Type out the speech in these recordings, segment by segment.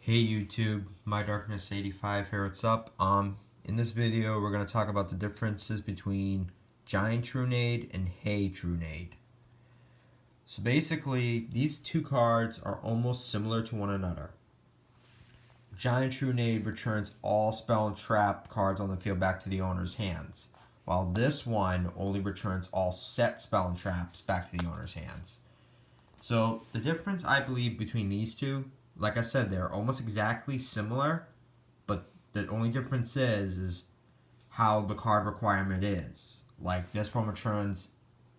Hey YouTube, My Darkness 85 here, what's up? In this video we're going to talk about the differences between Giant Trunade and Hey Trunade. So basically, these two cards are almost similar to one another. Giant Trunade returns all spell and trap cards on the field back to the owner's hands, while this one only returns all set spell and traps back to the owner's hands. So the difference I believe between these two, like I said, they're almost exactly similar, but the only difference is how the card requirement is. Like this one returns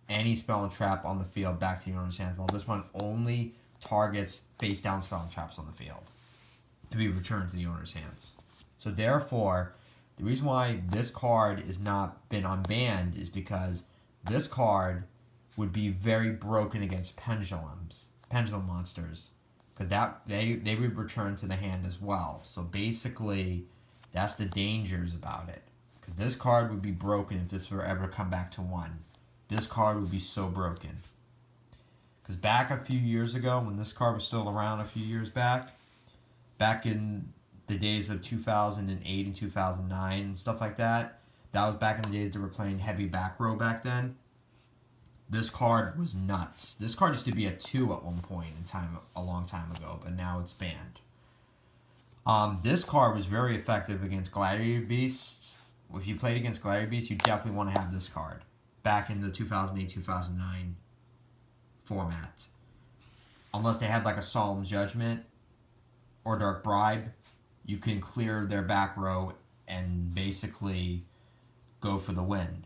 any spell and trap on the field back to the owner's hands, while this one only targets face down spell and traps on the field to be returned to the owner's hands. So therefore, the reason why this card is not been unbanned is because this card would be very broken against pendulum monsters, because they would return to the hand as well. So basically, that's the dangers about it, because this card would be broken if this were ever come back to one. This card would be so broken. Because back a few years ago, when this card was still around a few years back in the days of 2008 and 2009 and stuff like that, that was back in the days they were playing heavy back row back then. This card was nuts. This card used to be a 2 at one point in time, a long time ago, but now it's banned. This card was very effective against Gladiator Beasts. If you played against Gladiator Beasts, you definitely want to have this card back in the 2008-2009 format. Unless they had like a Solemn Judgment or Dark Bribe, you can clear their back row and basically go for the win.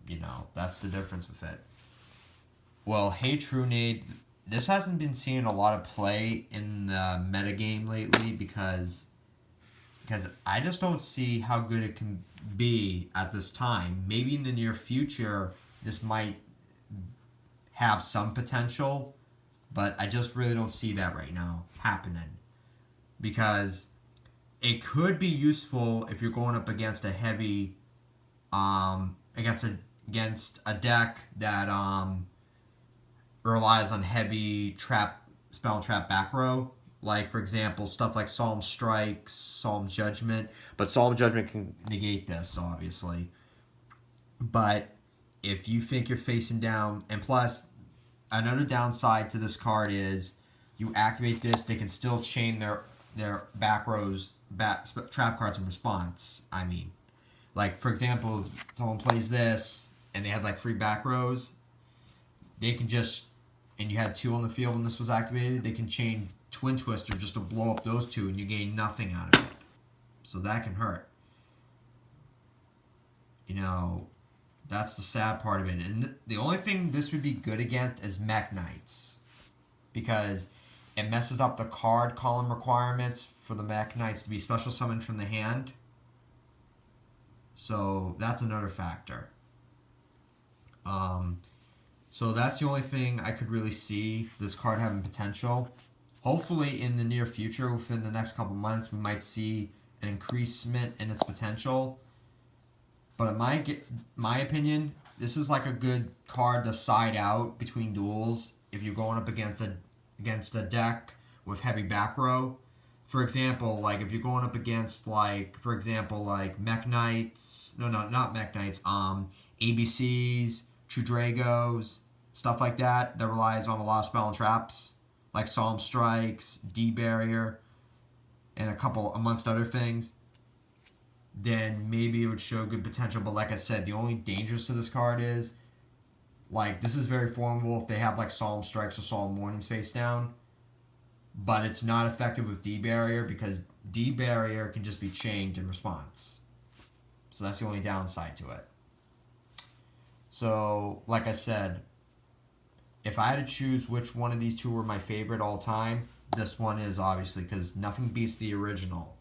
You know, that's the difference with it. Well, Hey Trunade, this hasn't been seeing a lot of play in the metagame lately because I just don't see how good it can be at this time. Maybe in the near future, this might have some potential, but I just really don't see that right now happening. Because it could be useful if you're going up against a heavy, against a deck that relies on heavy spell and trap back row. Like, for example, stuff like Solemn Strikes, Solemn Judgment. But Solemn Judgment can negate this, obviously. But if you think you're facing down, and plus, another downside to this card is you activate this, they can still chain their back rows, trap cards in response. I mean, like, for example, if someone plays this and they had like 3 back rows, they can just, and you had 2 on the field when this was activated, they can chain Twin Twister just to blow up those 2 and you gain nothing out of it. So that can hurt. You know, that's the sad part of it. And the only thing this would be good against is Mech Knights, because it messes up the card column requirements for the Mech Knights to be special summoned from the hand. So that's another factor. So that's the only thing I could really see this card having potential. Hopefully in the near future, within the next couple months, we might see an increasement in its potential. But in my opinion, this is like a good card to side out between duels if you're going up against a deck with heavy back row. For example, like if you're going up against like Mech Knights, not Mech Knights, ABCs, True Dragos, stuff like that relies on a lot of spell and traps, like Solemn Strikes, D-Barrier, and a couple amongst other things, then maybe it would show good potential. But like I said, the only dangers to this card is, like, this is very formidable if they have like Solemn Strikes or Solemn Warnings face down, but it's not effective with D-Barrier because D-Barrier can just be chained in response. So that's the only downside to it. So, like I said, if I had to choose which one of these two were my favorite all time, this one is, obviously, because nothing beats the original.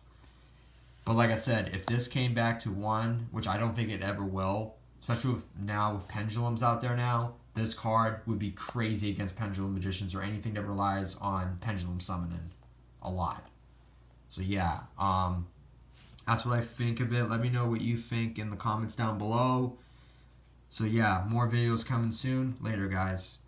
But like I said, if this came back to one, which I don't think it ever will, especially with pendulums out there now, this card would be crazy against pendulum magicians or anything that relies on pendulum summoning a lot. So yeah, that's what I think of it. Let me know what you think in the comments down below. So yeah, more videos coming soon. Later, guys.